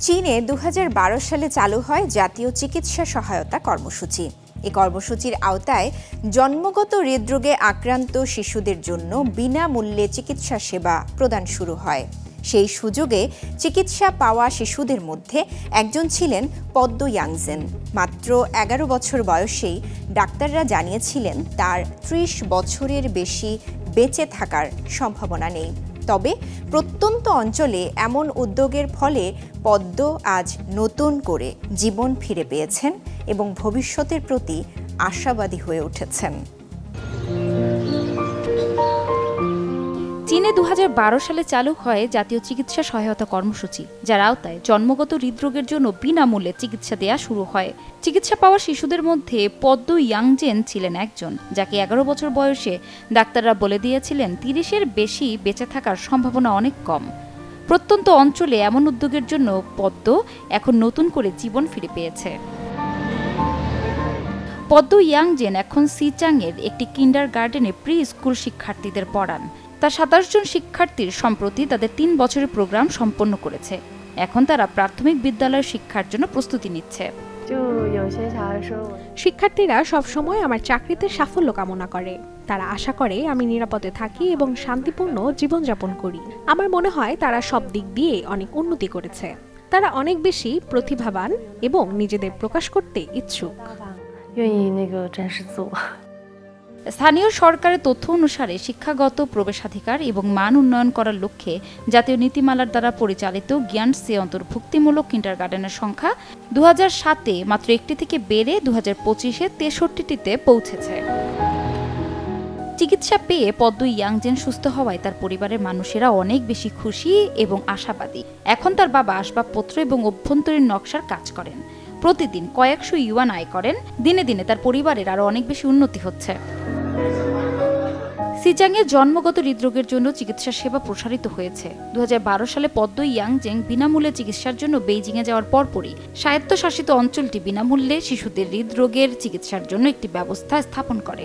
চীনে ২০১২ সালে চালু হয় জাতীয় চিকিৎসা সহায়তা কর্মসূচি। এই কর্মসূচির আওতায় জন্মগত হৃদরোগে আক্রান্ত শিশুদের জন্য বিনামূল্যে চিকিৎসা সেবা প্রদান শুরু হয়। সেই সুযোগে চিকিৎসা পাওয়া শিশুদের মধ্যে একজন ছিলেন পদ্ম ইয়াংজেন। মাত্র ১১ বছর বয়সেই ডাক্তাররা জানিয়েছিলেন তার ৩০ বছরের বেশি বেঁচে থাকার সম্ভাবনা নেই। তবে প্রত্যন্ত অঞ্চলে এমন উদ্যোগের ফলে পদ্ম আজ নতুন করে জীবন ফিরে পেয়েছেন এবং ভবিষ্যতের প্রতি আশাবাদী হয়ে উঠেছেন। চীনে ২০১২ সালে চালু হয় জাতীয় চিকিৎসা সহায়তা কর্মসূচি, যার আওতায় জন্মগত হৃদরোগের জন্য বিনামূল্যে চিকিৎসা দেয়া শুরু হয়। চিকিৎসা পাওয়া শিশুদের মধ্যে পদ্ম ইয়াংজেন ছিলেন একজন, যাকে ১১ বছর বয়সে ডাক্তাররা বলে দিয়েছিলেন ৩০-এর বেশি বেঁচে থাকার সম্ভাবনা অনেক কম। প্রত্যন্ত অঞ্চলে এমন উদ্যোগের জন্য পদ্ম এখন নতুন করে জীবন ফিরে পেয়েছে। পদ্ম ইয়াংজেন এখন সিচাংয়ের একটি কিন্ডারগার্টেনে প্রি স্কুল শিক্ষার্থীদের পড়ান। তার ২৭ জন শিক্ষার্থীর সম্প্রতি তাদের ৩ বছরের প্রোগ্রাম সম্পন্ন করেছে। এখন তারা প্রাথমিক বিদ্যালয়ের শিক্ষার জন্য প্রস্তুতি নিচ্ছে। শিক্ষার্থীরা সবসময় আমার চাকরিতে সাফল্য কামনা করে। তারা আশা করে আমি নিরাপদে থাকি এবং শান্তিপূর্ণ জীবনযাপন করি। আমার মনে হয় তারা সব দিক দিয়ে অনেক উন্নতি করেছে। তারা অনেক বেশি প্রতিভাবান এবং নিজেদের প্রকাশ করতে ইচ্ছুক। স্থানীয় সরকারের তথ্য অনুসারে শিক্ষাগত প্রবেশাধিকার এবং মান উন্নয়ন করার লক্ষ্যে জাতীয় নীতিমালার দ্বারা পরিচালিত জ্ঞানসে অন্তর্ভুক্তিমূলক কিন্ডারগার্টেনের সংখ্যা ২০০৭-এ মাত্র একটি থেকে বেড়ে ২০২৫-এ ৬৩টিতে পৌঁছেছে। চিকিৎসা পেয়ে পদ্ম ইয়াংজেন সুস্থ হওয়ায় তার পরিবারের মানুষেরা অনেক বেশি খুশি এবং আশাবাদী। এখন তার বাবা আসবাবপত্র এবং অভ্যন্তরীণ নকশার কাজ করেন। প্রতিদিন কয়েকশো ইউয়ান আয় করেন। দিনে দিনে তার পরিবারের আরও অনেক বেশি উন্নতি হচ্ছে। সিচাংয়ে জন্মগত হৃদরোগের জন্য চিকিৎসা সেবা প্রসারিত হয়েছে। ২০১২ সালে পদ্ম ইয়াংজেন বিনামূল্যে চিকিৎসার জন্য বেইজিংয়ে যাওয়ার পরপরই স্বায়ত্তশাসিত অঞ্চলটি বিনামূল্যে শিশুদের হৃদরোগের চিকিৎসার জন্য একটি ব্যবস্থা স্থাপন করে।